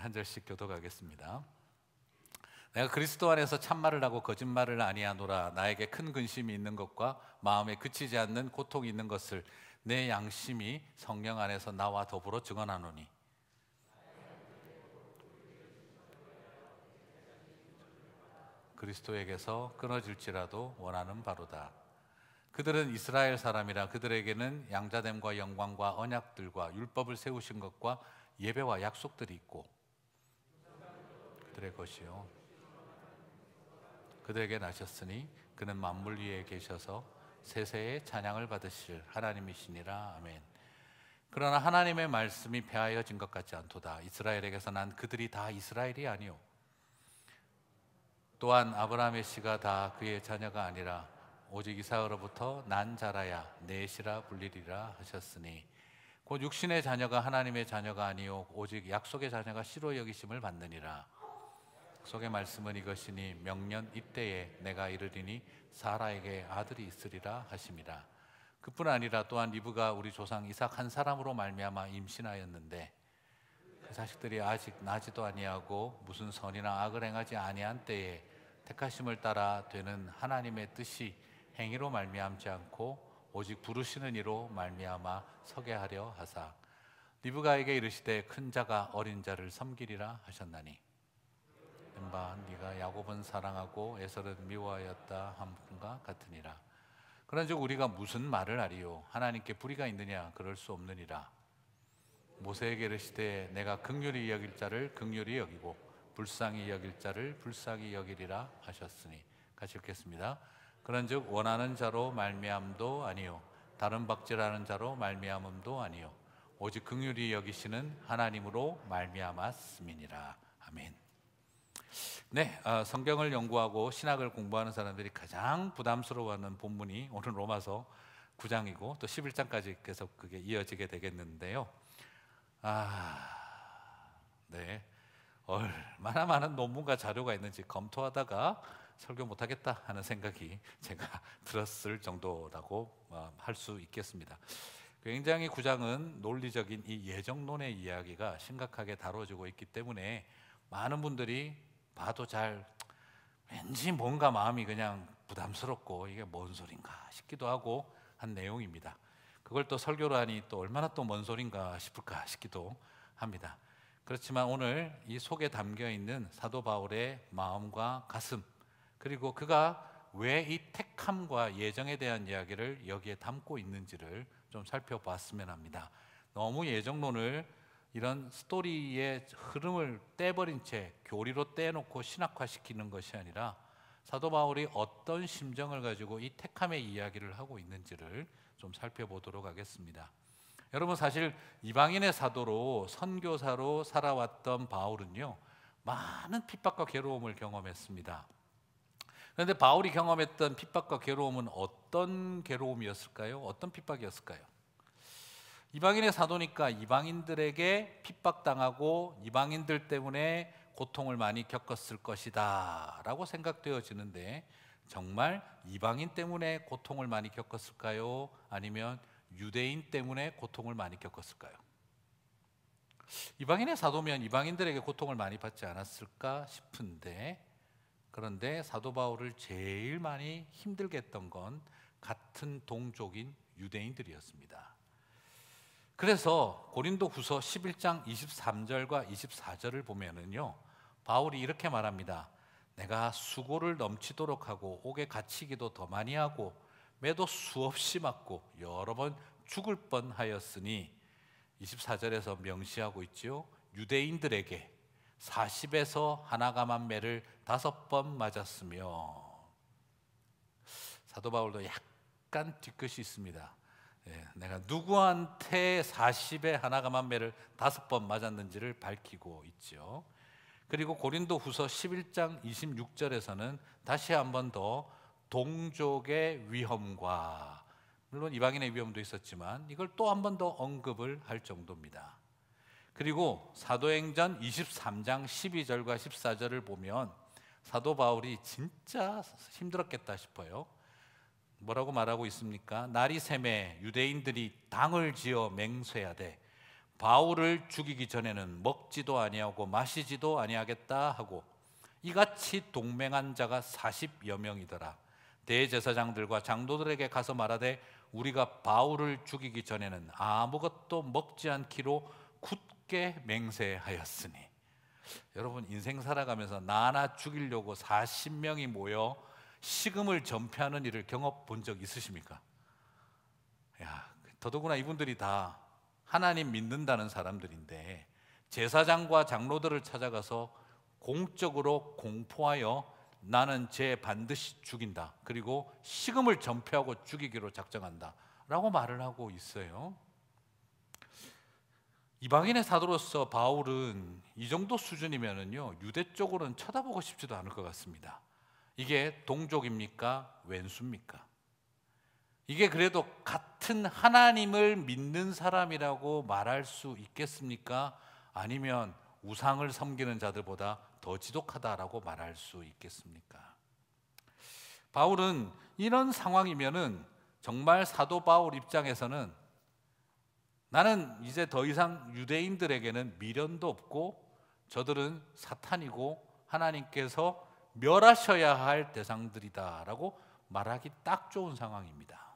한 절씩 교독하겠습니다. 내가 그리스도 안에서 참말을 하고 거짓말을 아니하노라. 나에게 큰 근심이 있는 것과 마음에 그치지 않는 고통이 있는 것을 내 양심이 성령 안에서 나와 더불어 증언하노니, 그리스도에게서 끊어질지라도 원하는 바로다. 그들은 이스라엘 사람이라. 그들에게는 양자됨과 영광과 언약들과 율법을 세우신 것과 예배와 약속들이 있고 그들의 것이요 그들에게 나셨으니 그는 만물 위에 계셔서 세세의 찬양을 받으실 하나님이시니라. 아멘. 그러나 하나님의 말씀이 폐하여진 것 같지 않도다. 이스라엘에게서 난 그들이 다 이스라엘이 아니요 또한 아브라함의 씨가 다 그의 자녀가 아니라 오직 이삭으로부터 난 자라야 넷이라 불리리라 하셨으니, 곧 육신의 자녀가 하나님의 자녀가 아니요 오직 약속의 자녀가 씨로 여기심을 받느니라. 약속의 말씀은 이것이니 명년 이때에 내가 이르리니 사라에게 아들이 있으리라 하심이라. 그뿐 아니라 또한 리브가 우리 조상 이삭 한 사람으로 말미암아 임신하였는데 그 자식들이 아직 나지도 아니하고 무슨 선이나 악을 행하지 아니한 때에 택하심을 따라 되는 하나님의 뜻이 행위로 말미암지 않고 오직 부르시는 이로 말미암아 서게 하려 하사 리브가에게 이르시되 큰 자가 어린 자를 섬기리라 하셨나니, 바 네가 야곱은 사랑하고 에서는 미워하였다 함과 같으니라. 그런즉 우리가 무슨 말을 하리요? 하나님께 불의가 있느냐? 그럴 수 없느니라. 모세에게 이르시되 내가 긍휼히 여길 자를 긍휼히 여기고 불쌍히 여길 자를 불쌍히 여기리라 하셨으니. 같이 읽겠습니다. 그런즉 원하는 자로 말미암도 아니요 다른 박질하는 자로 말미암음도 아니요 오직 긍휼히 여기시는 하나님으로 말미암았음이니라. 아멘. 네, 성경을 연구하고 신학을 공부하는 사람들이 가장 부담스러워하는 본문이 오늘 로마서 9장이고 또 11장까지 계속 그게 이어지게 되겠는데요. 네, 얼마나 많은 논문과 자료가 있는지 검토하다가 설교 못하겠다 하는 생각이 제가 들었을 정도라고 할 수 있겠습니다. 굉장히 9장은 논리적인 이 예정론의 이야기가 심각하게 다뤄지고 있기 때문에 많은 분들이 봐도 잘 왠지 뭔가 마음이 그냥 부담스럽고 이게 뭔 소린가 싶기도 하고 한 내용입니다. 그걸 또 설교로 하니 또 얼마나 또 뭔 소린가 싶을까 싶기도 합니다. 그렇지만 오늘 이 속에 담겨 있는 사도 바울의 마음과 가슴, 그리고 그가 왜 이 택함과 예정에 대한 이야기를 여기에 담고 있는지를 좀 살펴봤으면 합니다. 너무 예정론을 이런 스토리의 흐름을 떼버린 채 교리로 떼놓고 신학화시키는 것이 아니라 사도 바울이 어떤 심정을 가지고 이 택함의 이야기를 하고 있는지를 좀 살펴보도록 하겠습니다. 여러분, 사실 이방인의 사도로 선교사로 살아왔던 바울은요 많은 핍박과 괴로움을 경험했습니다. 그런데 바울이 경험했던 핍박과 괴로움은 어떤 괴로움이었을까요? 어떤 핍박이었을까요? 이방인의 사도니까 이방인들에게 핍박당하고 이방인들 때문에 고통을 많이 겪었을 것이다 라고 생각되어지는데, 정말 이방인 때문에 고통을 많이 겪었을까요? 아니면 유대인 때문에 고통을 많이 겪었을까요? 이방인의 사도면 이방인들에게 고통을 많이 받지 않았을까 싶은데, 그런데 사도 바울을 제일 많이 힘들게 했던 건 같은 동족인 유대인들이었습니다. 그래서 고린도후서 11장 23절과 24절을 보면은요 바울이 이렇게 말합니다. 내가 수고를 넘치도록 하고 옥에 갇히기도 더 많이 하고 매도 수없이 맞고 여러 번 죽을 뻔하였으니, 24절에서 명시하고 있죠. 유대인들에게 40에서 하나가만 매를 5번 맞았으며. 사도 바울도 약간 뒤끝이 있습니다. 내가 누구한테 40에 하나가만 매를 5번 맞았는지를 밝히고 있죠. 그리고 고린도후서 11장 26절에서는 다시 한 번 더 동족의 위험과, 물론 이방인의 위험도 있었지만 이걸 또 한 번 더 언급을 할 정도입니다. 그리고 사도행전 23장 12절과 14절을 보면 사도 바울이 진짜 힘들었겠다 싶어요. 뭐라고 말하고 있습니까? 날이 새매 유대인들이 당을 지어 맹세하되 바울을 죽이기 전에는 먹지도 아니하고 마시지도 아니하겠다 하고 이같이 동맹한 자가 40여 명이더라. 대제사장들과 장로들에게 가서 말하되 우리가 바울을 죽이기 전에는 아무것도 먹지 않기로 굳게 맹세하였으니. 여러분, 인생 살아가면서 나나 죽이려고 40명이 모여 식음을 전폐하는 일을 경험 본 적 있으십니까? 더더구나 이분들이 다 하나님 믿는다는 사람들인데 제사장과 장로들을 찾아가서 공적으로 공포하여 나는 쟤 반드시 죽인다, 그리고 식음을 전폐하고 죽이기로 작정한다 라고 말을 하고 있어요. 이방인의 사도로서 바울은 이 정도 수준이면은요, 유대 쪽으로는 쳐다보고 싶지도 않을 것 같습니다. 이게 동족입니까? 왼수입니까? 이게 그래도 같은 하나님을 믿는 사람이라고 말할 수 있겠습니까? 아니면 우상을 섬기는 자들보다 더 지독하다라고 말할 수 있겠습니까? 바울은 이런 상황이면은 정말 사도 바울 입장에서는 나는 이제 더 이상 유대인들에게는 미련도 없고 저들은 사탄이고 하나님께서 멸하셔야 할 대상들이다라고 말하기 딱 좋은 상황입니다.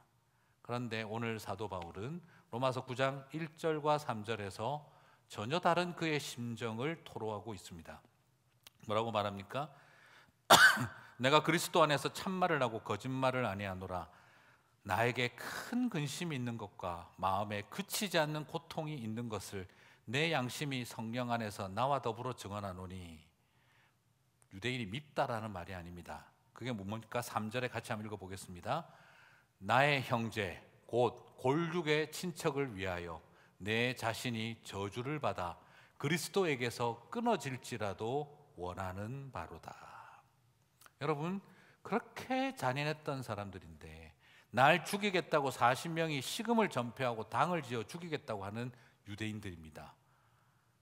그런데 오늘 사도 바울은 로마서 9장 1절과 3절에서 전혀 다른 그의 심정을 토로하고 있습니다. 뭐라고 말합니까? 내가 그리스도 안에서 참말을 하고 거짓말을 아니하노라. 나에게 큰 근심이 있는 것과 마음에 그치지 않는 고통이 있는 것을 내 양심이 성령 안에서 나와 더불어 증언하노니. 유대인이 밉다라는 말이 아닙니다. 그게 뭡니까? 3절에 같이 한번 읽어보겠습니다. 나의 형제 곧 골육의 친척을 위하여 내 자신이 저주를 받아 그리스도에게서 끊어질지라도 원하는 바로다. 여러분, 그렇게 잔인했던 사람들인데 날 죽이겠다고 40명이 식음을 전폐하고 당을 지어 죽이겠다고 하는 유대인들입니다.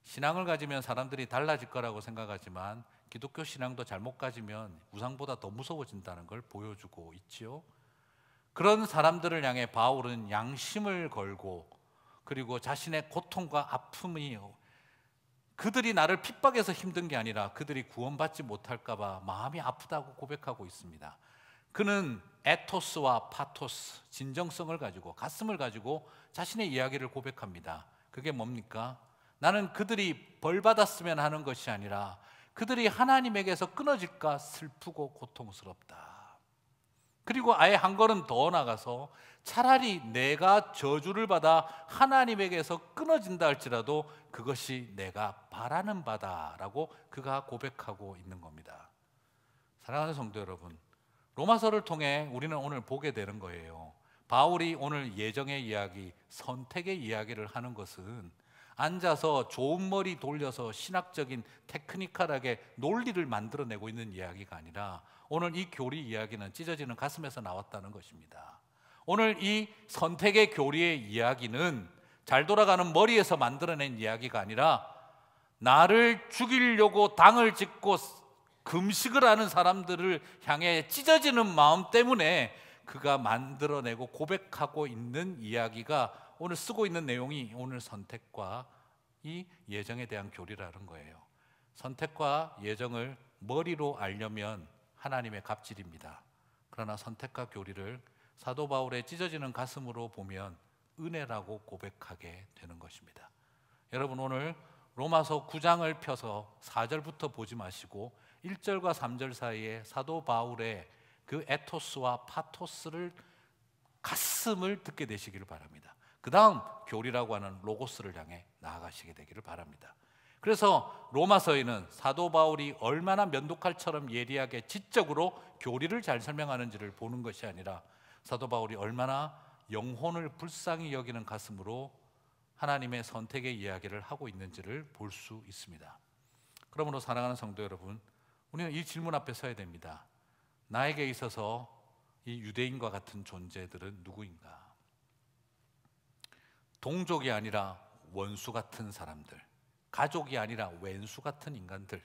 신앙을 가지면 사람들이 달라질 거라고 생각하지만 기독교 신앙도 잘못 가지면 우상보다 더 무서워진다는 걸 보여주고 있지요. 그런 사람들을 향해 바울은 양심을 걸고, 그리고 자신의 고통과 아픔이 그들이 나를 핍박해서 힘든 게 아니라 그들이 구원받지 못할까 봐 마음이 아프다고 고백하고 있습니다. 그는 에토스와 파토스, 진정성을 가지고, 가슴을 가지고 자신의 이야기를 고백합니다. 그게 뭡니까? 나는 그들이 벌받았으면 하는 것이 아니라 그들이 하나님에게서 끊어질까 슬프고 고통스럽다. 그리고 아예 한 걸음 더 나가서 차라리 내가 저주를 받아 하나님에게서 끊어진다 할지라도 그것이 내가 바라는 바다라고 그가 고백하고 있는 겁니다. 사랑하는 성도 여러분, 로마서를 통해 우리는 오늘 보게 되는 거예요. 바울이 오늘 예정의 이야기, 선택의 이야기를 하는 것은 앉아서 좋은 머리 돌려서 신학적인 테크니컬하게 논리를 만들어내고 있는 이야기가 아니라 오늘 이 교리 이야기는 찢어지는 가슴에서 나왔다는 것입니다. 오늘 이 선택의 교리의 이야기는 잘 돌아가는 머리에서 만들어낸 이야기가 아니라 나를 죽이려고 당을 짓고 금식을 하는 사람들을 향해 찢어지는 마음 때문에 그가 만들어내고 고백하고 있는 이야기가 오늘 쓰고 있는 내용이 오늘 선택과 이 예정에 대한 교리라는 거예요. 선택과 예정을 머리로 알려면 하나님의 갑질입니다. 그러나 선택과 교리를 사도 바울의 찢어지는 가슴으로 보면 은혜라고 고백하게 되는 것입니다. 여러분, 오늘 로마서 9장을 펴서 4절부터 보지 마시고 1절과 3절 사이에 사도 바울의 그 에토스와 파토스를 가슴을 듣게 되시기를 바랍니다. 그 다음 교리라고 하는 로고스를 향해 나아가시게 되기를 바랍니다. 그래서 로마서에는 사도 바울이 얼마나 면도칼처럼 예리하게 지적으로 교리를 잘 설명하는지를 보는 것이 아니라 사도 바울이 얼마나 영혼을 불쌍히 여기는 가슴으로 하나님의 선택의 이야기를 하고 있는지를 볼 수 있습니다. 그러므로 사랑하는 성도 여러분, 우리는 이 질문 앞에 서야 됩니다. 나에게 있어서 이 유대인과 같은 존재들은 누구인가? 동족이 아니라 원수 같은 사람들, 가족이 아니라 왼수 같은 인간들,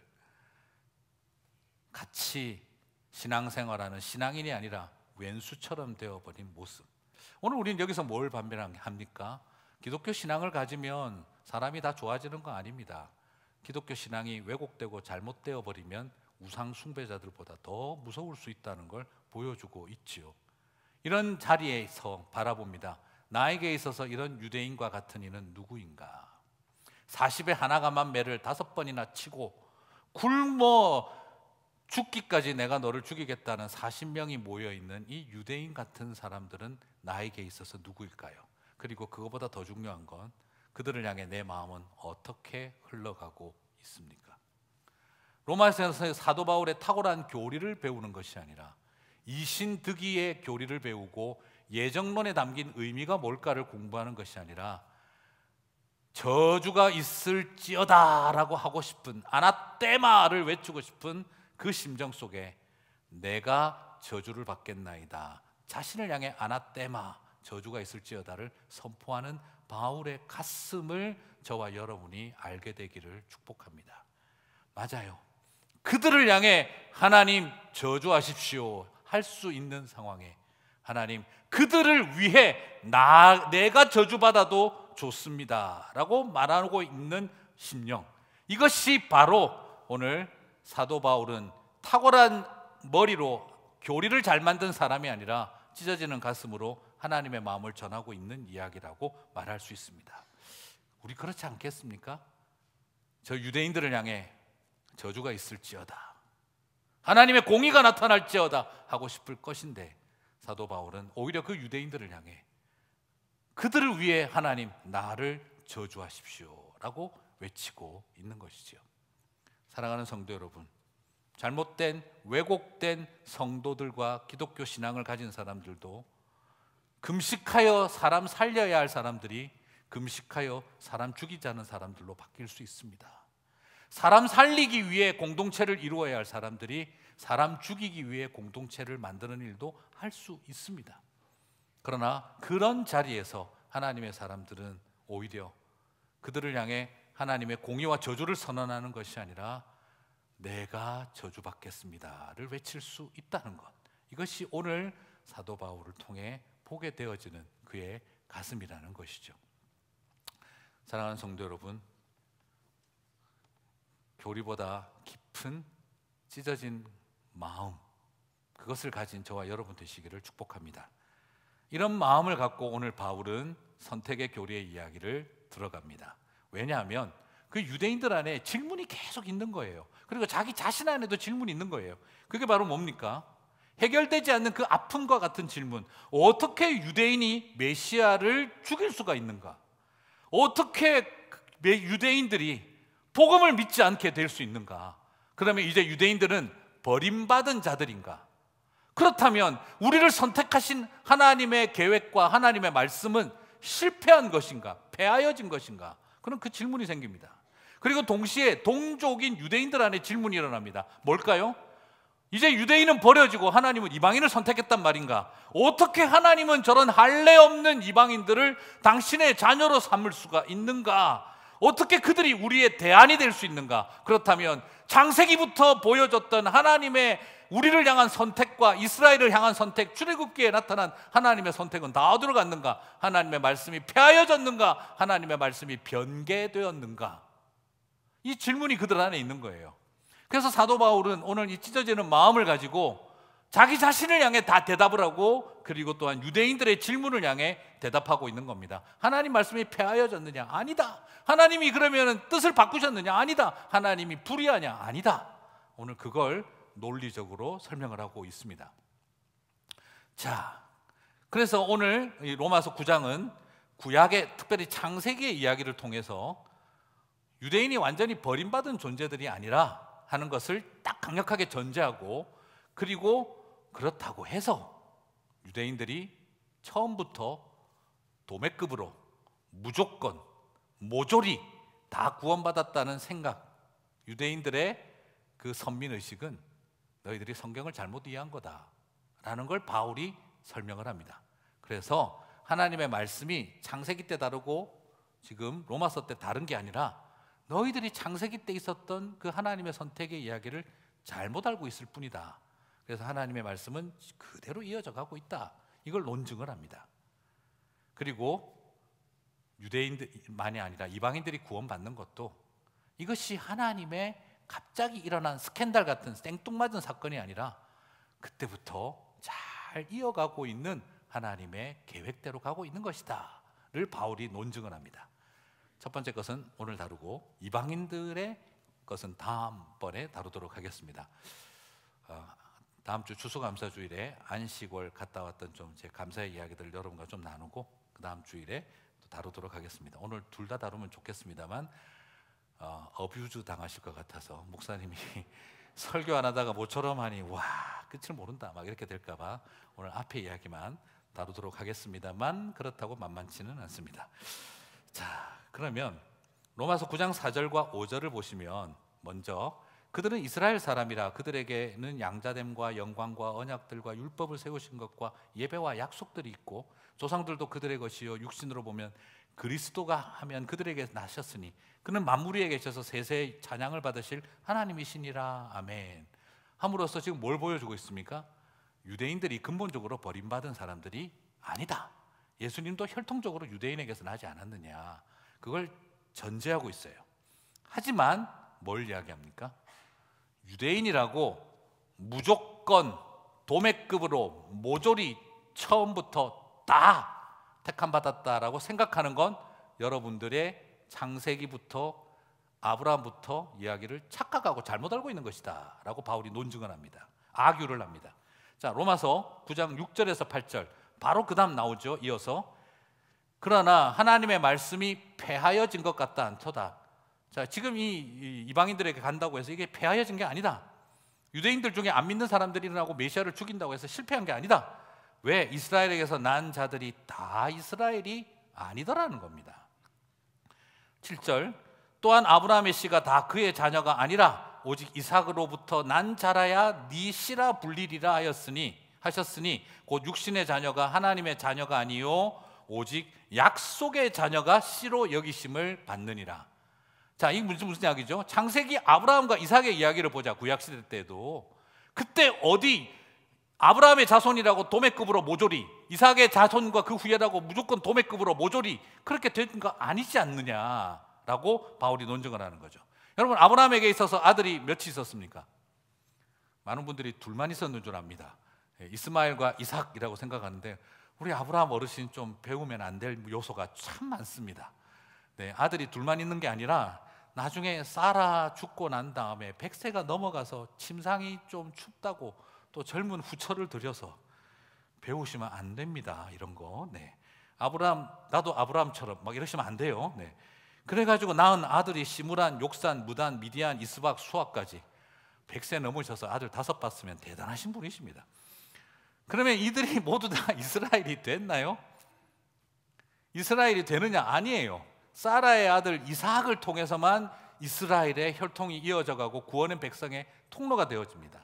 같이 신앙생활하는 신앙인이 아니라 왼수처럼 되어버린 모습. 오늘 우리는 여기서 뭘 반별합니까? 기독교 신앙을 가지면 사람이 다 좋아지는 거 아닙니다. 기독교 신앙이 왜곡되고 잘못되어 버리면 우상 숭배자들보다 더 무서울 수 있다는 걸 보여주고 있지요. 이런 자리에서 바라봅니다. 나에게 있어서 이런 유대인과 같은 이는 누구인가? 40에 하나가만 매를 5번이나 치고 굶어 죽기까지 내가 너를 죽이겠다는 40명이 모여있는 이 유대인 같은 사람들은 나에게 있어서 누구일까요? 그리고 그거보다 더 중요한 건 그들을 향해 내 마음은 어떻게 흘러가고 있습니까? 로마서에서 사도 바울의 탁월한 교리를 배우는 것이 아니라 이신득이의 교리를 배우고 예정론에 담긴 의미가 뭘까를 공부하는 것이 아니라 저주가 있을지어다 라고 하고 싶은, 아나테마를 외치고 싶은 그 심정 속에 내가 저주를 받겠나이다, 자신을 향해 아나테마, 저주가 있을지어다를 선포하는 바울의 가슴을 저와 여러분이 알게 되기를 축복합니다. 맞아요. 그들을 향해 하나님 저주하십시오 할 수 있는 상황에 하나님 그들을 위해 내가 저주받아도 좋습니다 라고 말하고 있는 심령, 이것이 바로 오늘 사도 바울은 탁월한 머리로 교리를 잘 만든 사람이 아니라 찢어지는 가슴으로 하나님의 마음을 전하고 있는 이야기라고 말할 수 있습니다. 우리 그렇지 않겠습니까? 저 유대인들을 향해 저주가 있을지어다, 하나님의 공의가 나타날지어다 하고 싶을 것인데 사도 바울은 오히려 그 유대인들을 향해 그들을 위해 하나님 나를 저주하십시오 라고 외치고 있는 것이죠. 사랑하는 성도 여러분, 잘못된 왜곡된 성도들과 기독교 신앙을 가진 사람들도 금식하여 사람 살려야 할 사람들이 금식하여 사람 죽이자는 사람들로 바뀔 수 있습니다. 사람 살리기 위해 공동체를 이루어야 할 사람들이 사람 죽이기 위해 공동체를 만드는 일도 할 수 있습니다. 그러나 그런 자리에서 하나님의 사람들은 오히려 그들을 향해 하나님의 공의와 저주를 선언하는 것이 아니라 내가 저주받겠습니다를 외칠 수 있다는 것, 이것이 오늘 사도 바울을 통해 보게 되어지는 그의 가슴이라는 것이죠. 사랑하는 성도 여러분, 교리보다 깊은 찢어진 마음, 그것을 가진 저와 여러분 되시기를 축복합니다. 이런 마음을 갖고 오늘 바울은 선택의 교리의 이야기를 들어갑니다. 왜냐하면 그 유대인들 안에 질문이 계속 있는 거예요. 그리고 자기 자신 안에도 질문이 있는 거예요. 그게 바로 뭡니까? 해결되지 않는 그 아픔과 같은 질문. 어떻게 유대인이 메시아를 죽일 수가 있는가? 어떻게 유대인들이 복음을 믿지 않게 될 수 있는가? 그러면 이제 유대인들은 버림받은 자들인가? 그렇다면 우리를 선택하신 하나님의 계획과 하나님의 말씀은 실패한 것인가? 패하여진 것인가? 그런 그 질문이 생깁니다. 그리고 동시에 동족인 유대인들 안에 질문이 일어납니다. 뭘까요? 이제 유대인은 버려지고 하나님은 이방인을 선택했단 말인가? 어떻게 하나님은 저런 할례 없는 이방인들을 당신의 자녀로 삼을 수가 있는가? 어떻게 그들이 우리의 대안이 될 수 있는가? 그렇다면 창세기부터 보여줬던 하나님의 우리를 향한 선택과 이스라엘을 향한 선택, 출애굽기에 나타난 하나님의 선택은 다 어디로 갔는가? 하나님의 말씀이 폐하여졌는가? 하나님의 말씀이 변개되었는가? 이 질문이 그들 안에 있는 거예요. 그래서 사도 바울은 오늘 이 찢어지는 마음을 가지고 자기 자신을 향해 다 대답을 하고, 그리고 또한 유대인들의 질문을 향해 대답하고 있는 겁니다. 하나님 말씀이 폐하여졌느냐? 아니다. 하나님이 그러면 뜻을 바꾸셨느냐? 아니다. 하나님이 불의하냐? 아니다. 오늘 그걸 논리적으로 설명을 하고 있습니다. 자, 그래서 오늘 이 로마서 9장은 구약의, 특별히 창세기의 이야기를 통해서 유대인이 완전히 버림받은 존재들이 아니라 하는 것을 딱 강력하게 전제하고, 그리고 그렇다고 해서 유대인들이 처음부터 도매급으로 무조건 모조리 다 구원받았다는 생각, 유대인들의 그 선민의식은 너희들이 성경을 잘못 이해한 거다라는 걸 바울이 설명을 합니다. 그래서 하나님의 말씀이 창세기 때 다르고 지금 로마서 때 다른 게 아니라 너희들이 창세기 때 있었던 그 하나님의 선택의 이야기를 잘못 알고 있을 뿐이다. 그래서 하나님의 말씀은 그대로 이어져 가고 있다. 이걸 논증을 합니다. 그리고 유대인들만이 아니라 이방인들이 구원받는 것도 이것이 하나님의 갑자기 일어난 스캔들 같은 생뚱맞은 사건이 아니라 그때부터 잘 이어가고 있는 하나님의 계획대로 가고 있는 것이다를 바울이 논증을 합니다. 첫 번째 것은 오늘 다루고, 이방인들의 것은 다음번에 다루도록 하겠습니다. 다음 주 추수감사주일에 안식월 갔다 왔던 좀 제 감사의 이야기들 여러분과 좀 나누고 그 다음 주일에 또 다루도록 하겠습니다. 오늘 둘 다 다루면 좋겠습니다만 어뷰즈 당하실 것 같아서 목사님이 설교 안 하다가 모처럼 하니 와 끝을 모른다 막 이렇게 될까봐 오늘 앞에 이야기만 다루도록 하겠습니다만 그렇다고 만만치는 않습니다. 자, 그러면 로마서 9장 4절과 5절을 보시면, 먼저 그들은 이스라엘 사람이라 그들에게는 양자됨과 영광과 언약들과 율법을 세우신 것과 예배와 약속들이 있고 조상들도 그들의 것이요 육신으로 보면 그리스도가 하면 그들에게 나셨으니 그는 만물 위에 계셔서 세세의 찬양을 받으실 하나님이시니라. 아멘. 함으로써 지금 뭘 보여주고 있습니까? 유대인들이 근본적으로 버림받은 사람들이 아니다. 예수님도 혈통적으로 유대인에게서 나지 않았느냐, 그걸 전제하고 있어요. 하지만 뭘 이야기합니까? 유대인이라고 무조건 도매급으로 모조리 처음부터 다 택함받았다라고 생각하는 건 여러분들의 창세기부터 아브라함부터 이야기를 착각하고 잘못 알고 있는 것이다 라고 바울이 논증을 합니다. 아규를 합니다. 자, 로마서 9장 6절에서 8절 바로 그 다음 나오죠. 이어서 그러나 하나님의 말씀이 폐하여진 것 같다 않도다. 자, 지금 이 이방인들에게 간다고 해서 이게 폐하여진 게 아니다. 유대인들 중에 안 믿는 사람들이 일어나고 메시아를 죽인다고 해서 실패한 게 아니다. 왜? 이스라엘에게서 난 자들이 다 이스라엘이 아니더라는 겁니다. 7절 또한 아브라함의 씨가 다 그의 자녀가 아니라 오직 이삭으로부터 난 자라야 네 씨라 불리리라 하셨으니 곧 육신의 자녀가 하나님의 자녀가 아니요 오직 약속의 자녀가 씨로 여기심을 받느니라. 자, 이게 무슨 이야기죠? 창세기 아브라함과 이삭의 이야기를 보자. 구약시대 때도 그때 어디 아브라함의 자손이라고 도매급으로 모조리, 이삭의 자손과 그 후예라고 무조건 도매급으로 모조리 그렇게 된 거 아니지 않느냐라고 바울이 논증을 하는 거죠. 여러분, 아브라함에게 있어서 아들이 몇이 있었습니까? 많은 분들이 둘만 있었는 줄 압니다. 이스마엘과 이삭이라고 생각하는데 우리 아브라함 어르신 좀 배우면 안 될 요소가 참 많습니다. 네, 아들이 둘만 있는 게 아니라 나중에 사라 죽고 난 다음에 100세가 넘어가서 침상이 좀 춥다고 또 젊은 후처를 들여서 배우시면 안 됩니다. 이런 거. 네. 아브라함, 나도 아브라함처럼 막 이러시면 안 돼요. 네. 그래가지고 낳은 아들이 시므란, 욕산, 무단, 미디안, 이스박, 수아까지 100세 넘으셔서 아들 5 봤으면 대단하신 분이십니다. 그러면 이들이 모두 다 이스라엘이 됐나요? 이스라엘이 되느냐? 아니에요. 사라의 아들 이삭을 통해서만 이스라엘의 혈통이 이어져 가고 구원의 백성의 통로가 되어집니다.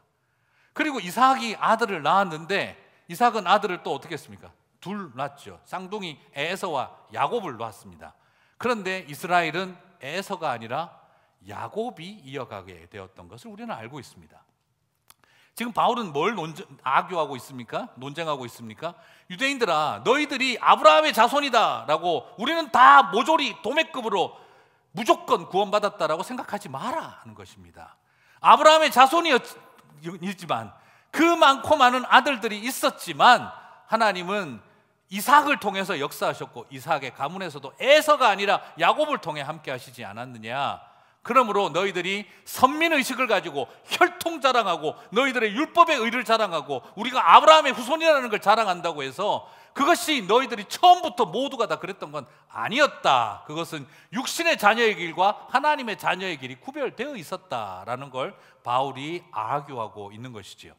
그리고 이삭이 아들을 낳았는데 이삭은 아들을 또 어떻게 했습니까? 둘 낳았죠. 쌍둥이 에서와 야곱을 낳았습니다. 그런데 이스라엘은 에서가 아니라 야곱이 이어가게 되었던 것을 우리는 알고 있습니다. 지금 바울은 뭘 악유하고 있습니까? 논쟁하고 있습니까? 유대인들아, 너희들이 아브라함의 자손이다 라고 우리는 다 모조리 도매급으로 무조건 구원받았다라고 생각하지 마라 하는 것입니다. 아브라함의 자손이었지만 그 많고 많은 아들들이 있었지만 하나님은 이삭을 통해서 역사하셨고 이삭의 가문에서도 에서가 아니라 야곱을 통해 함께 하시지 않았느냐. 그러므로 너희들이 선민의식을 가지고 혈통 자랑하고 너희들의 율법의 의를 자랑하고 우리가 아브라함의 후손이라는 걸 자랑한다고 해서 그것이 너희들이 처음부터 모두가 다 그랬던 건 아니었다. 그것은 육신의 자녀의 길과 하나님의 자녀의 길이 구별되어 있었다라는 걸 바울이 아규하고 있는 것이지요.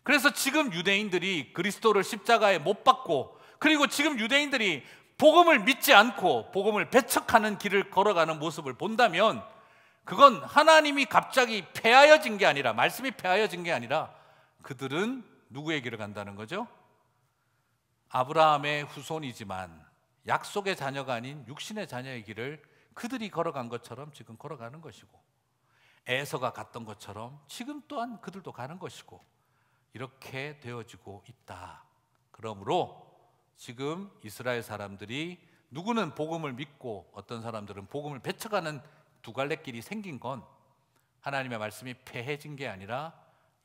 그래서 지금 유대인들이 그리스도를 십자가에 못 박고 그리고 지금 유대인들이 복음을 믿지 않고 복음을 배척하는 길을 걸어가는 모습을 본다면 그건 하나님이 갑자기 폐하여진 게 아니라 말씀이 폐하여진 게 아니라 그들은 누구의 길을 간다는 거죠? 아브라함의 후손이지만 약속의 자녀가 아닌 육신의 자녀의 길을 그들이 걸어간 것처럼 지금 걸어가는 것이고 에서가 갔던 것처럼 지금 또한 그들도 가는 것이고 이렇게 되어지고 있다. 그러므로 지금 이스라엘 사람들이 누구는 복음을 믿고 어떤 사람들은 복음을 배척하는 두 갈래 길이 생긴 건 하나님의 말씀이 폐해진 게 아니라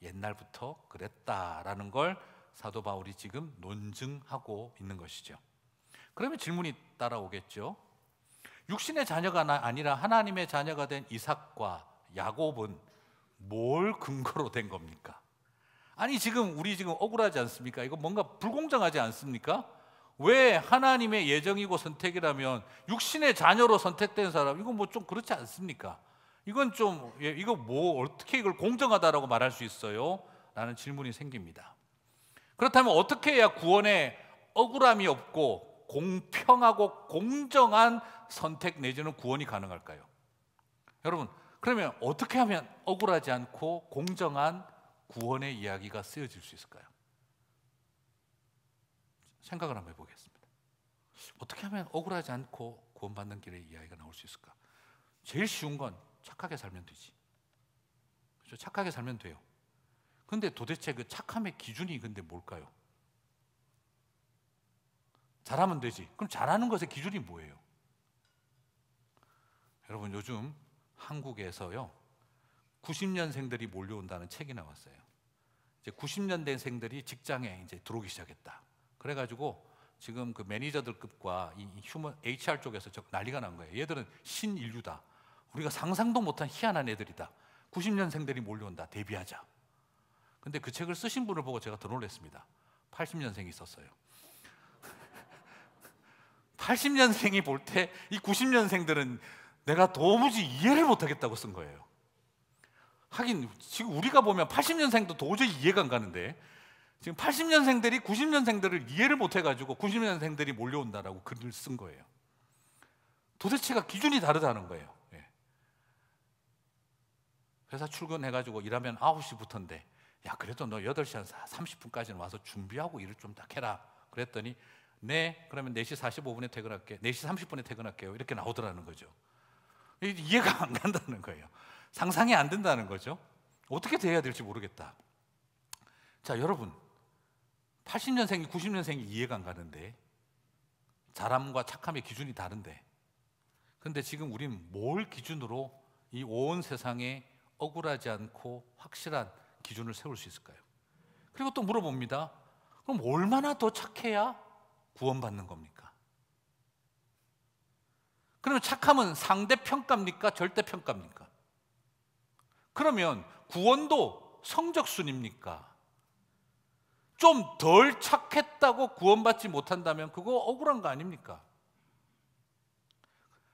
옛날부터 그랬다라는 걸 사도 바울이 지금 논증하고 있는 것이죠. 그러면 질문이 따라오겠죠. 육신의 자녀가 아니라 하나님의 자녀가 된 이삭과 야곱은 뭘 근거로 된 겁니까? 아니 우리 지금 억울하지 않습니까? 이거 뭔가 불공정하지 않습니까? 왜 하나님의 예정이고 선택이라면 육신의 자녀로 선택된 사람, 이건 뭐 좀 그렇지 않습니까? 이건 좀 이거 뭐 어떻게 이걸 공정하다라고 말할 수 있어요? 라는 질문이 생깁니다. 그렇다면 어떻게 해야 구원에 억울함이 없고 공평하고 공정한 선택 내지는 구원이 가능할까요? 여러분, 그러면 어떻게 하면 억울하지 않고 공정한 구원의 이야기가 쓰여질 수 있을까요? 생각을 한번 해보겠습니다. 어떻게 하면 억울하지 않고 구원받는 길의 이야기가 나올 수 있을까? 제일 쉬운 건 착하게 살면 되지. 그렇죠? 착하게 살면 돼요. 근데 도대체 그 착함의 기준이 근데 뭘까요? 잘하면 되지. 그럼 잘하는 것의 기준이 뭐예요? 여러분, 요즘 한국에서요 90년생들이 몰려온다는 책이 나왔어요. 이제 90년대생들이 직장에 이제 들어오기 시작했다. 그래가지고 지금 그 매니저들급과 이 휴먼 HR 쪽에서 난리가 난 거예요. 얘들은 신인류다. 우리가 상상도 못한 희한한 애들이다. 90년생들이 몰려온다. 대비하자. 근데 그 책을 쓰신 분을 보고 제가 더 놀랐습니다. 80년생이 있었어요. 80년생이 볼 때 이 90년생들은 내가 도무지 이해를 못하겠다고 쓴 거예요. 하긴 지금 우리가 보면 80년생도 도저히 이해가 안 가는데 지금 80년생들이 90년생들을 이해를 못해가지고 90년생들이 몰려온다라고 글을 쓴 거예요. 도대체가 기준이 다르다는 거예요. 회사 출근해가지고 일하면 9시부터인데 야 그래도 너 8시 한 30분까지는 와서 준비하고 일을 좀 딱 해라. 그랬더니 네 그러면 4시 45분에 퇴근할게. 4시 30분에 퇴근할게요. 이렇게 나오더라는 거죠. 이해가 안 간다는 거예요. 상상이 안 된다는 거죠. 어떻게 돼야 될지 모르겠다. 자 여러분 80년생이 90년생이 이해가 안 가는데 잘함과 착함의 기준이 다른데 근데 지금 우리는 뭘 기준으로 이 온 세상에 억울하지 않고 확실한 기준을 세울 수 있을까요? 그리고 또 물어봅니다. 그럼 얼마나 더 착해야 구원받는 겁니까? 그러면 착함은 상대평가입니까? 절대평가입니까? 그러면 구원도 성적순입니까? 좀 덜 착했다고 구원받지 못한다면 그거 억울한 거 아닙니까?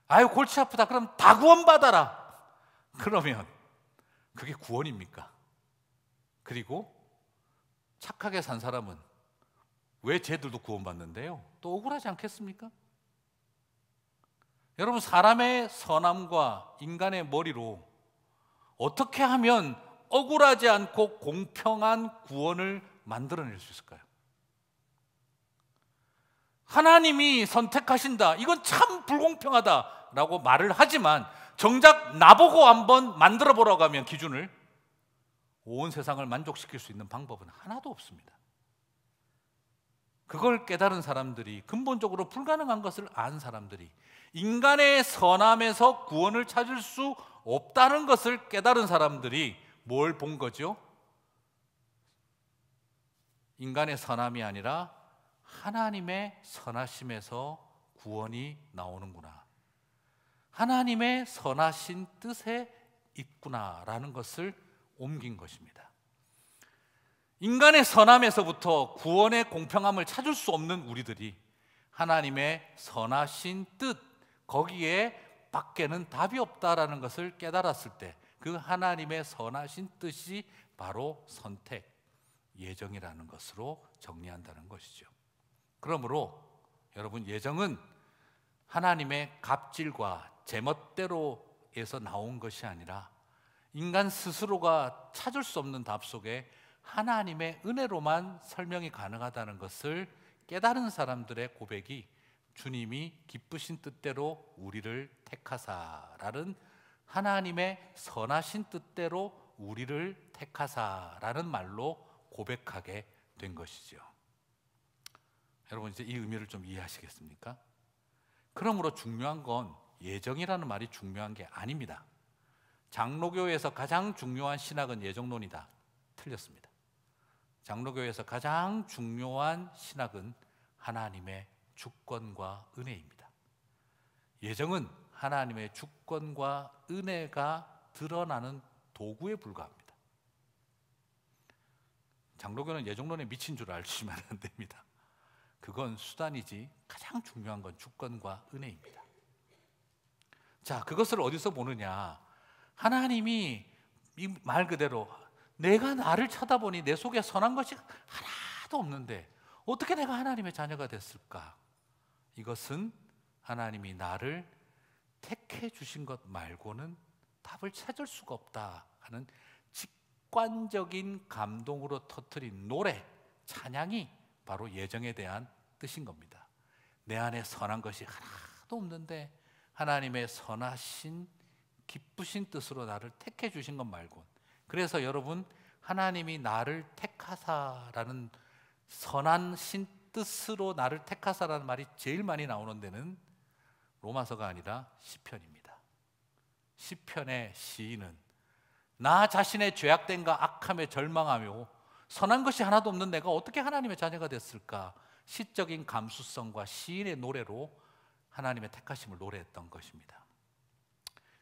아유 골치 아프다 그럼 다 구원받아라. 그러면 그게 구원입니까? 그리고 착하게 산 사람은 왜 쟤들도 구원받는데요? 또 억울하지 않겠습니까? 여러분 사람의 선함과 인간의 머리로 어떻게 하면 억울하지 않고 공평한 구원을 만들어낼 수 있을까요? 하나님이 선택하신다. 이건 참 불공평하다라고 말을 하지만 정작 나보고 한번 만들어 보라고 하면 기준을 온 세상을 만족시킬 수 있는 방법은 하나도 없습니다. 그걸 깨달은 사람들이 근본적으로 불가능한 것을 안 사람들이 인간의 선함에서 구원을 찾을 수 없다는 것을 깨달은 사람들이 뭘 본 거죠? 인간의 선함이 아니라 하나님의 선하심에서 구원이 나오는구나. 하나님의 선하신 뜻에 있구나라는 것을 옮긴 것입니다. 인간의 선함에서부터 구원의 공평함을 찾을 수 없는 우리들이 하나님의 선하신 뜻 거기에 밖에는 답이 없다라는 것을 깨달았을 때 그 하나님의 선하신 뜻이 바로 선택, 예정이라는 것으로 정리한다는 것이죠. 그러므로 여러분 예정은 하나님의 갑질과 제멋대로에서 나온 것이 아니라 인간 스스로가 찾을 수 없는 답 속에 하나님의 은혜로만 설명이 가능하다는 것을 깨달은 사람들의 고백이 주님이 기쁘신 뜻대로 우리를 택하사라는 하나님의 선하신 뜻대로 우리를 택하사라는 말로 고백하게 된 것이죠. 여러분 이제 이 의미를 좀 이해하시겠습니까? 그러므로 중요한 건 예정이라는 말이 중요한 게 아닙니다. 장로교에서 가장 중요한 신학은 예정론이다. 틀렸습니다. 장로교에서 가장 중요한 신학은 하나님의 주권과 은혜입니다. 예정은 하나님의 주권과 은혜가 드러나는 도구에 불과합니다. 장로교는 예정론에 미친 줄 아시면 안 됩니다. 그건 수단이지 가장 중요한 건 주권과 은혜입니다. 자, 그것을 어디서 보느냐? 하나님이 이 말 그대로 내가 나를 쳐다보니 내 속에 선한 것이 하나도 없는데 어떻게 내가 하나님의 자녀가 됐을까? 이것은 하나님이 나를 택해 주신 것 말고는 답을 찾을 수가 없다 하는 직관적인 감동으로 터뜨린 노래, 찬양이 바로 예정에 대한 뜻인 겁니다. 내 안에 선한 것이 하나도 없는데 하나님의 선하신 기쁘신 뜻으로 나를 택해 주신 것 말고, 그래서 여러분, 하나님이 나를 택하사라는 선하신 뜻으로 나를 택하사라는 말이 제일 많이 나오는 데는 로마서가 아니라 시편입니다. 시편의 시인은 나 자신의 죄악됨과 악함에 절망하며 선한 것이 하나도 없는 내가 어떻게 하나님의 자녀가 됐을까? 시적인 감수성과 시인의 노래로 하나님의 택하심을 노래했던 것입니다.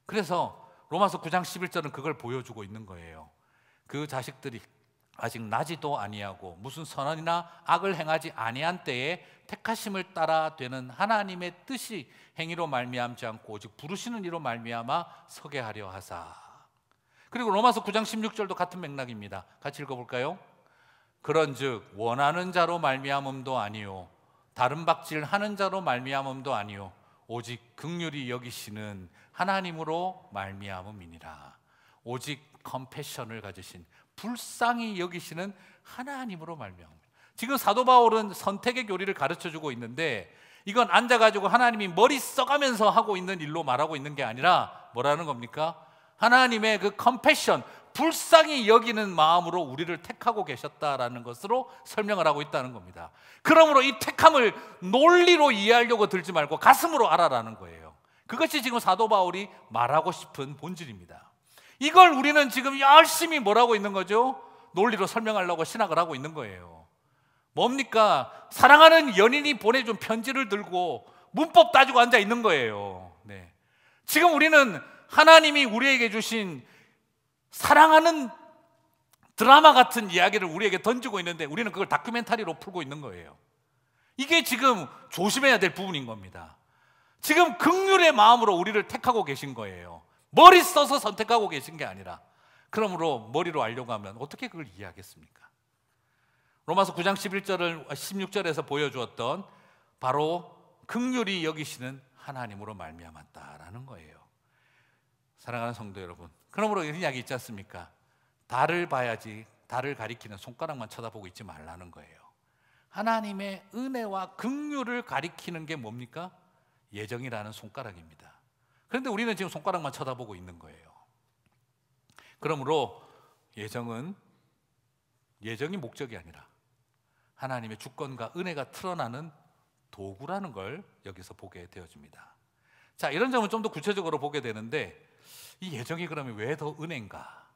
그래서 로마서 9장 11절은 그걸 보여주고 있는 거예요. 그 자식들이 아직 나지도 아니하고 무슨 선언이나 악을 행하지 아니한 때에 택하심을 따라 되는 하나님의 뜻이 행위로 말미암지 않고 오직 부르시는 이로 말미암아 서게 하려 하사. 그리고 로마서 9장 16절도 같은 맥락입니다. 같이 읽어볼까요? 그런즉 원하는 자로 말미암음도 아니요 다른 박질 하는 자로 말미암음도 아니요 오직 긍휼히 여기시는 하나님으로 말미암음이니라. 오직 컴패션을 가지신 불쌍히 여기시는 하나님으로 말미암음이니라. 지금 사도 바울은 선택의 교리를 가르쳐주고 있는데 이건 앉아가지고 하나님이 머리 써가면서 하고 있는 일로 말하고 있는 게 아니라 뭐라는 겁니까? 하나님의 그 컴패션, 불쌍히 여기는 마음으로 우리를 택하고 계셨다라는 것으로 설명을 하고 있다는 겁니다. 그러므로 이 택함을 논리로 이해하려고 들지 말고 가슴으로 알아라는 거예요. 그것이 지금 사도 바울이 말하고 싶은 본질입니다. 이걸 우리는 지금 열심히 뭐라고 있는 거죠? 논리로 설명하려고 신학을 하고 있는 거예요. 뭡니까? 사랑하는 연인이 보내준 편지를 들고 문법 따지고 앉아 있는 거예요. 네. 지금 우리는 하나님이 우리에게 주신 사랑하는 드라마 같은 이야기를 우리에게 던지고 있는데 우리는 그걸 다큐멘터리로 풀고 있는 거예요. 이게 지금 조심해야 될 부분인 겁니다. 지금 긍휼의 마음으로 우리를 택하고 계신 거예요. 머리 써서 선택하고 계신 게 아니라. 그러므로 머리로 알려고 하면 어떻게 그걸 이해하겠습니까? 로마서 9장 11절을 16절에서 보여주었던 바로 긍휼히 여기시는 하나님으로 말미암았다라는 거예요. 사랑하는 성도 여러분, 그러므로 이런 이야기 있지 않습니까? 달을 봐야지 달을 가리키는 손가락만 쳐다보고 있지 말라는 거예요. 하나님의 은혜와 긍휼을 가리키는 게 뭡니까? 예정이라는 손가락입니다. 그런데 우리는 지금 손가락만 쳐다보고 있는 거예요. 그러므로 예정이 목적이 아니라 하나님의 주권과 은혜가 드러나는 도구라는 걸 여기서 보게 되어집니다. 자, 이런 점은 좀 더 구체적으로 보게 되는데 이 예정이 그러면 왜 더 은혜인가?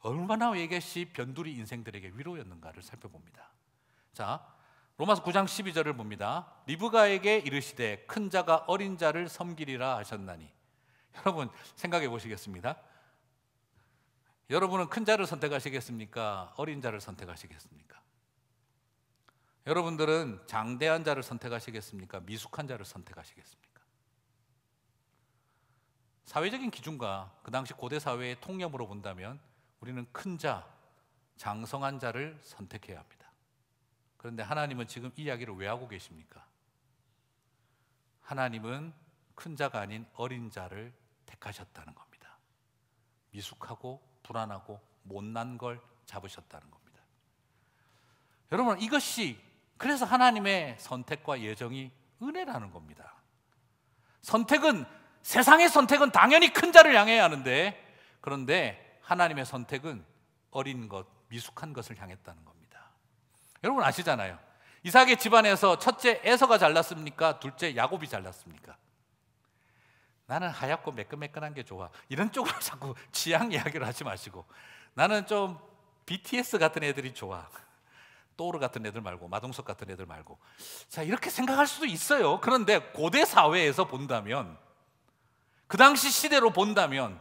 얼마나 이것이 변두리 인생들에게 위로였는가를 살펴봅니다. 자, 로마서 9장 12절을 봅니다. 리브가에게 이르시되 큰 자가 어린 자를 섬기리라 하셨나니. 여러분 생각해 보시겠습니다. 여러분은 큰 자를 선택하시겠습니까? 어린 자를 선택하시겠습니까? 여러분들은 장대한 자를 선택하시겠습니까? 미숙한 자를 선택하시겠습니까? 사회적인 기준과 그 당시 고대 사회의 통념으로 본다면 우리는 큰 자, 장성한 자를 선택해야 합니다. 그런데 하나님은 지금 이 이야기를 왜 하고 계십니까? 하나님은 큰 자가 아닌 어린 자를 택하셨다는 겁니다. 미숙하고 불안하고 못난 걸 잡으셨다는 겁니다. 여러분, 이것이 그래서 하나님의 선택과 예정이 은혜라는 겁니다. 세상의 선택은 당연히 큰 자를 향해야 하는데, 그런데 하나님의 선택은 어린 것, 미숙한 것을 향했다는 겁니다. 여러분 아시잖아요. 이삭의 집안에서 첫째 에서가 잘났습니까? 둘째 야곱이 잘났습니까? 나는 하얗고 매끈매끈한 게 좋아. 이런 쪽으로 자꾸 취향 이야기를 하지 마시고, 나는 좀 BTS 같은 애들이 좋아. 또르 같은 애들 말고, 마동석 같은 애들 말고. 자, 이렇게 생각할 수도 있어요. 그런데 고대 사회에서 본다면, 그 당시 시대로 본다면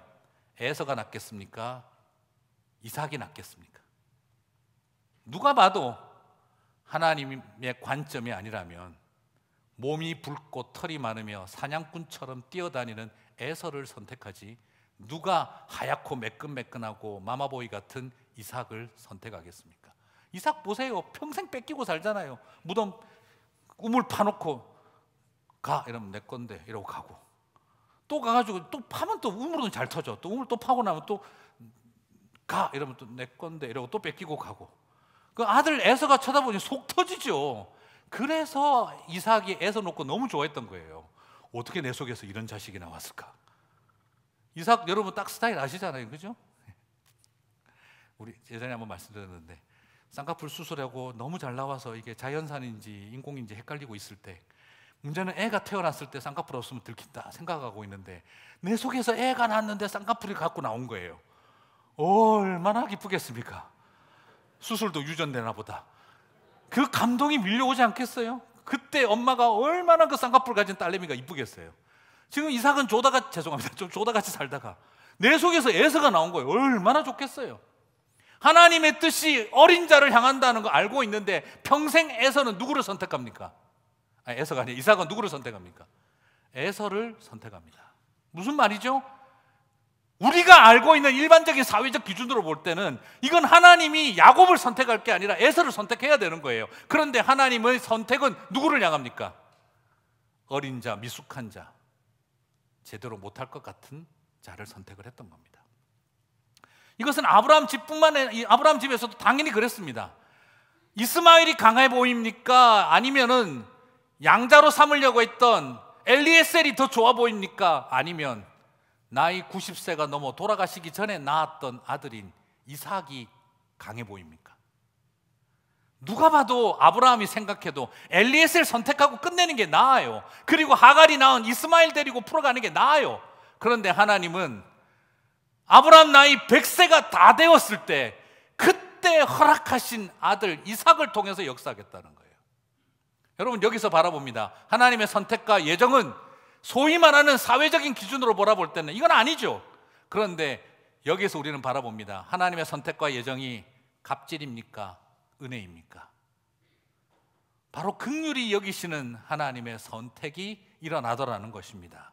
에서가 낫겠습니까? 이삭이 낫겠습니까? 누가 봐도 하나님의 관점이 아니라면 몸이 붉고 털이 많으며 사냥꾼처럼 뛰어다니는 에서를 선택하지, 누가 하얗고 매끈매끈하고 마마보이 같은 이삭을 선택하겠습니까? 이삭 보세요. 평생 뺏기고 살잖아요. 무덤 우물 파놓고 가 이러면 내 건데 이러고 가고, 또 가가지고 또 파면 또 우물은 잘 터져. 또 우물 또 파고 나면 또 가 이러면 또 내 건데 이러고 또 뺏기고 가고. 그 아들 에서가 쳐다보니 속 터지죠. 그래서 이삭이 에서 놓고 너무 좋아했던 거예요. 어떻게 내 속에서 이런 자식이 나왔을까? 이삭 여러분 딱 스타일 아시잖아요, 그죠? 우리 예전에 한번 말씀드렸는데, 쌍꺼풀 수술하고 너무 잘 나와서 이게 자연산인지 인공인지 헷갈리고 있을 때, 문제는 애가 태어났을 때 쌍꺼풀 없으면 들킨다 생각하고 있는데, 내 속에서 애가 낳았는데 쌍꺼풀이 갖고 나온 거예요. 얼마나 기쁘겠습니까? 수술도 유전되나 보다. 그 감동이 밀려오지 않겠어요? 그때 엄마가 얼마나 그 쌍꺼풀 가진 딸내미가 이쁘겠어요. 지금 이삭은 조다가, 죄송합니다, 좀 조다같이 살다가 내 속에서 에서가 나온 거예요. 얼마나 좋겠어요. 하나님의 뜻이 어린 자를 향한다는 거 알고 있는데 평생 에서는 누구를 선택합니까? 아니, 에서가 아니라 이삭은 누구를 선택합니까? 에서를 선택합니다. 무슨 말이죠? 우리가 알고 있는 일반적인 사회적 기준으로 볼 때는 이건 하나님이 야곱을 선택할 게 아니라 에서를 선택해야 되는 거예요. 그런데 하나님의 선택은 누구를 향합니까? 어린 자, 미숙한 자, 제대로 못할 것 같은 자를 선택을 했던 겁니다. 이것은 아브라함 집에서도 당연히 그랬습니다. 이스마엘이 강해 보입니까? 아니면은 양자로 삼으려고 했던 엘리에셀이 더 좋아 보입니까? 아니면 나이 90세가 넘어 돌아가시기 전에 낳았던 아들인 이삭이 강해 보입니까? 누가 봐도 아브라함이 생각해도 엘리에셀 선택하고 끝내는 게 나아요. 그리고 하갈이 낳은 이스마엘 데리고 풀어가는 게 나아요. 그런데 하나님은 아브라함 나이 100세가 다 되었을 때 그때 허락하신 아들 이삭을 통해서 역사하겠다는 거예요. 여러분, 여기서 바라봅니다. 하나님의 선택과 예정은 소위 말하는 사회적인 기준으로 바라볼 때는 이건 아니죠. 그런데 여기서 우리는 바라봅니다. 하나님의 선택과 예정이 갑질입니까? 은혜입니까? 바로 긍휼히 여기시는 하나님의 선택이 일어나더라는 것입니다.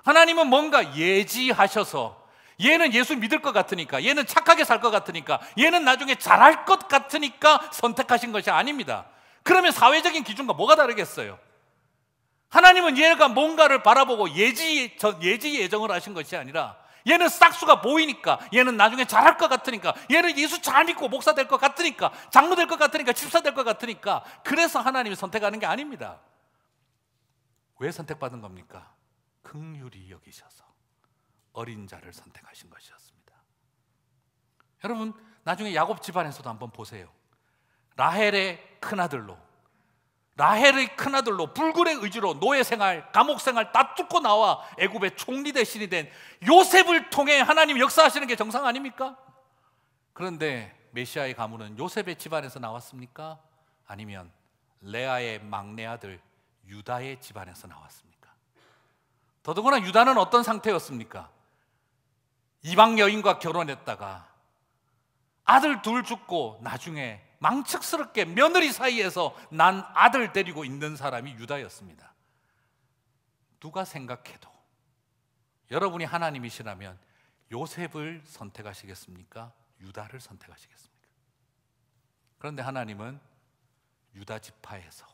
하나님은 뭔가 예지하셔서, 얘는 예수 믿을 것 같으니까, 얘는 착하게 살 것 같으니까, 얘는 나중에 잘할 것 같으니까 선택하신 것이 아닙니다. 그러면 사회적인 기준과 뭐가 다르겠어요? 하나님은 얘가 뭔가를 바라보고 예지 예정을 하신 것이 아니라, 얘는 싹수가 보이니까, 얘는 나중에 잘할 것 같으니까, 얘는 예수 잘 믿고 목사 될 것 같으니까, 장로 될 것 같으니까, 집사 될 것 같으니까, 그래서 하나님이 선택하는 게 아닙니다. 왜 선택받은 겁니까? 긍휼히 여기셔서 어린 자를 선택하신 것이었습니다. 여러분, 나중에 야곱 집안에서도 한번 보세요. 라헬의 큰아들로 불굴의 의지로 노예 생활, 감옥 생활 다 뚫고 나와 애굽의 총리 대신이 된 요셉을 통해 하나님 역사하시는 게 정상 아닙니까? 그런데 메시아의 가문은 요셉의 집안에서 나왔습니까? 아니면 레아의 막내 아들 유다의 집안에서 나왔습니까? 더더구나 유다는 어떤 상태였습니까? 이방 여인과 결혼했다가 아들 둘 죽고 나중에 망측스럽게 며느리 사이에서 난 아들 데리고 있는 사람이 유다였습니다. 누가 생각해도 여러분이 하나님이시라면 요셉을 선택하시겠습니까? 유다를 선택하시겠습니까? 그런데 하나님은 유다 지파에서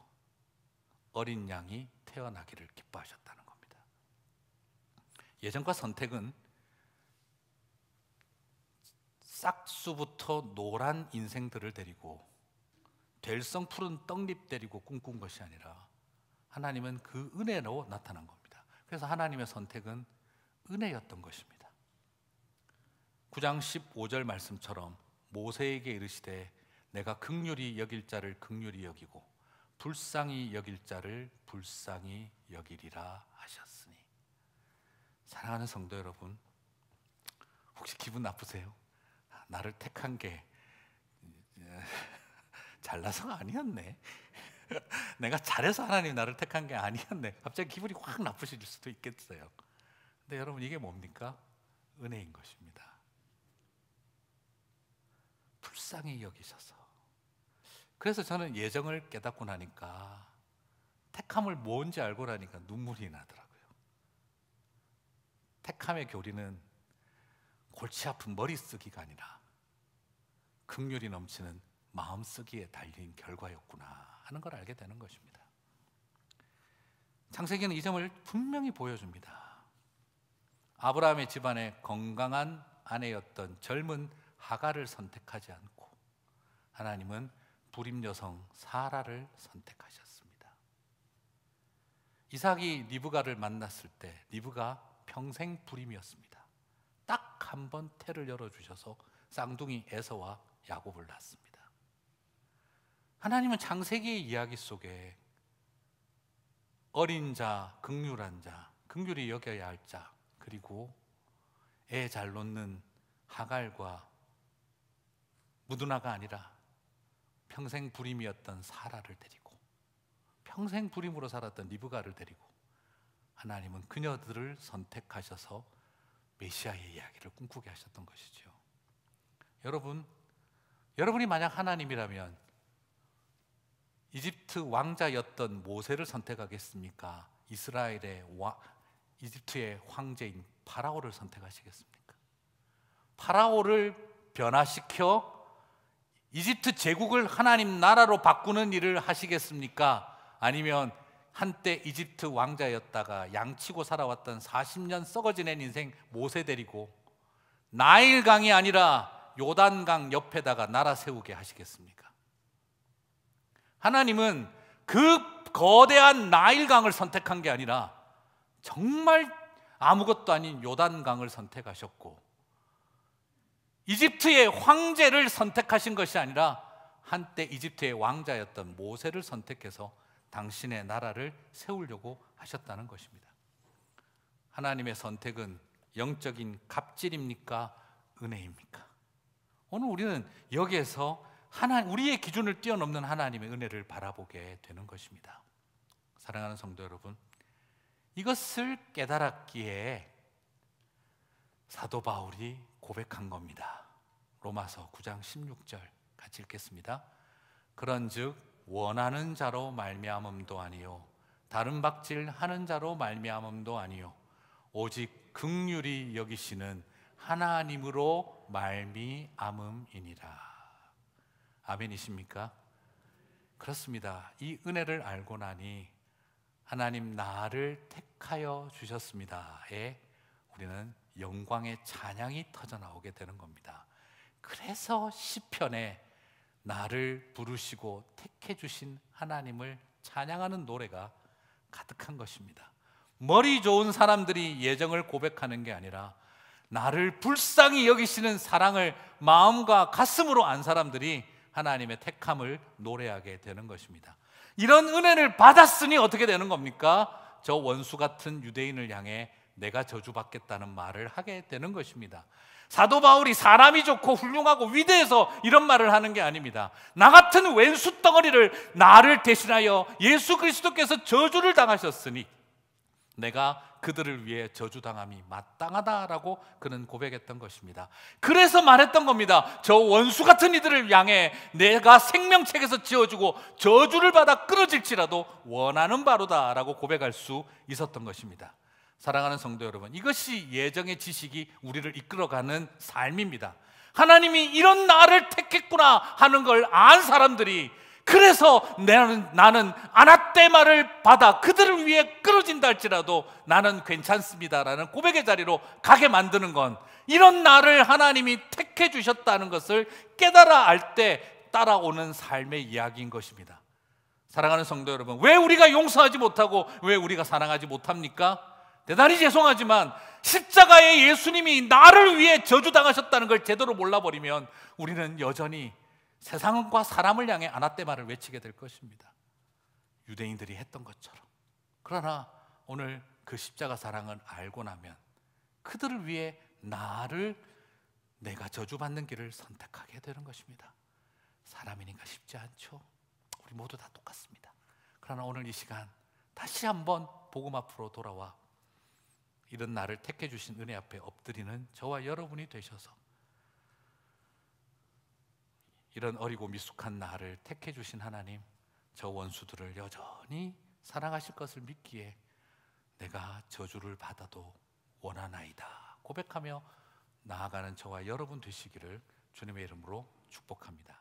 어린 양이 태어나기를 기뻐하셨다는 겁니다. 예정과 선택은 싹수부터 노란 인생들을 데리고 될성 푸른 떡잎 데리고 꿈꾼 것이 아니라 하나님은 그 은혜로 나타난 겁니다. 그래서 하나님의 선택은 은혜였던 것입니다. 9장 15절 말씀처럼 모세에게 이르시되 내가 긍휼히 여길 자를 긍휼히 여기고 불쌍히 여길 자를 불쌍히 여기리라 하셨으니. 사랑하는 성도 여러분, 혹시 기분 나쁘세요? 나를 택한 게 잘나서가 아니었네. 내가 잘해서 하나님 나를 택한 게 아니었네. 갑자기 기분이 확 나쁘실 수도 있겠어요. 근데 여러분, 이게 뭡니까? 은혜인 것입니다. 불쌍히 여기셔서. 그래서 저는 예정을 깨닫고 나니까, 택함을 뭔지 알고 나니까 눈물이 나더라고요. 택함의 교리는 골치 아픈 머리 쓰기가 아니라 긍휼이 넘치는 마음 쓰기에 달린 결과였구나 하는 걸 알게 되는 것입니다. 창세기는 이 점을 분명히 보여줍니다. 아브라함의 집안에 건강한 아내였던 젊은 하갈을 선택하지 않고 하나님은 불임 여성 사라를 선택하셨습니다. 이삭이 리브가를 만났을 때 리브가 평생 불임이었습니다. 딱 한 번 태를 열어주셔서 쌍둥이 에서와 야곱을 낳습니다. 하나님은 창세기의 이야기 속에 어린 자, 긍휼한 자, 긍휼히 여겨야 할 자, 그리고 애 잘 놓는 하갈과 무드나가 아니라 평생 불임이었던 사라를 데리고 평생 불임으로 살았던 리브가를 데리고 하나님은 그녀들을 선택하셔서 메시아의 이야기를 꿈꾸게 하셨던 것이죠. 여러분이 만약 하나님이라면 이집트 왕자였던 모세를 선택하겠습니까? 이집트의 황제인 파라오를 선택하시겠습니까? 파라오를 변화시켜 이집트 제국을 하나님 나라로 바꾸는 일을 하시겠습니까? 아니면 한때 이집트 왕자였다가 양치고 살아왔던 40년 썩어지낸 인생 모세 데리고 나일강이 아니라 요단강 옆에다가 나라 세우게 하시겠습니까? 하나님은 그 거대한 나일강을 선택한 게 아니라 정말 아무것도 아닌 요단강을 선택하셨고, 이집트의 황제를 선택하신 것이 아니라 한때 이집트의 왕자였던 모세를 선택해서 당신의 나라를 세우려고 하셨다는 것입니다. 하나님의 선택은 영적인 갑질입니까? 은혜입니까? 오늘 우리는 여기에서 우리의 기준을 뛰어넘는 하나님의 은혜를 바라보게 되는 것입니다. 사랑하는 성도 여러분, 이것을 깨달았기에 사도 바울이 고백한 겁니다. 로마서 9장 16절 같이 읽겠습니다. 그런즉 원하는 자로 말미암음도 아니요 다른 박질하는 자로 말미암음도 아니요 오직 긍휼히 여기시는 하나님으로 말미암음이니라. 아멘이십니까? 그렇습니다. 이 은혜를 알고 나니 하나님 나를 택하여 주셨습니다에 우리는 영광의 찬양이 터져나오게 되는 겁니다. 그래서 시편에 나를 부르시고 택해 주신 하나님을 찬양하는 노래가 가득한 것입니다. 머리 좋은 사람들이 예정을 고백하는 게 아니라 나를 불쌍히 여기시는 사랑을 마음과 가슴으로 안 사람들이 하나님의 택함을 노래하게 되는 것입니다. 이런 은혜를 받았으니 어떻게 되는 겁니까? 저 원수 같은 유대인을 향해 내가 저주받겠다는 말을 하게 되는 것입니다. 사도 바울이 사람이 좋고 훌륭하고 위대해서 이런 말을 하는 게 아닙니다. 나 같은 왼수 덩어리를 나를 대신하여 예수 그리스도께서 저주를 당하셨으니 내가 그들을 위해 저주당함이 마땅하다라고 그는 고백했던 것입니다. 그래서 말했던 겁니다. 저 원수 같은 이들을 향해 내가 생명책에서 지어주고 저주를 받아 끊어질지라도 원하는 바로다라고 고백할 수 있었던 것입니다. 사랑하는 성도 여러분, 이것이 예정의 지식이 우리를 이끌어가는 삶입니다. 하나님이 이런 나를 택했구나 하는 걸 안 사람들이, 그래서 나는 아나떼마를 받아 그들을 위해 끊어진다 할지라도 나는 괜찮습니다라는 고백의 자리로 가게 만드는 건, 이런 나를 하나님이 택해 주셨다는 것을 깨달아 알 때 따라오는 삶의 이야기인 것입니다. 사랑하는 성도 여러분, 왜 우리가 용서하지 못하고 왜 우리가 사랑하지 못합니까? 대단히 죄송하지만 십자가에 예수님이 나를 위해 저주당하셨다는 걸 제대로 몰라버리면 우리는 여전히 세상과 사람을 향해 아나떼마를 외치게 될 것입니다. 유대인들이 했던 것처럼. 그러나 오늘 그 십자가 사랑을 알고 나면 그들을 위해 내가 저주받는 길을 선택하게 되는 것입니다. 사람이니까 쉽지 않죠. 우리 모두 다 똑같습니다. 그러나 오늘 이 시간 다시 한번 복음 앞으로 돌아와 이런 나를 택해 주신 은혜 앞에 엎드리는 저와 여러분이 되셔서 이런 어리고 미숙한 나를 택해 주신 하나님, 저 원수들을 여전히 사랑하실 것을 믿기에 내가 저주를 받아도 원하나이다 고백하며 나아가는 저와 여러분 되시기를 주님의 이름으로 축복합니다.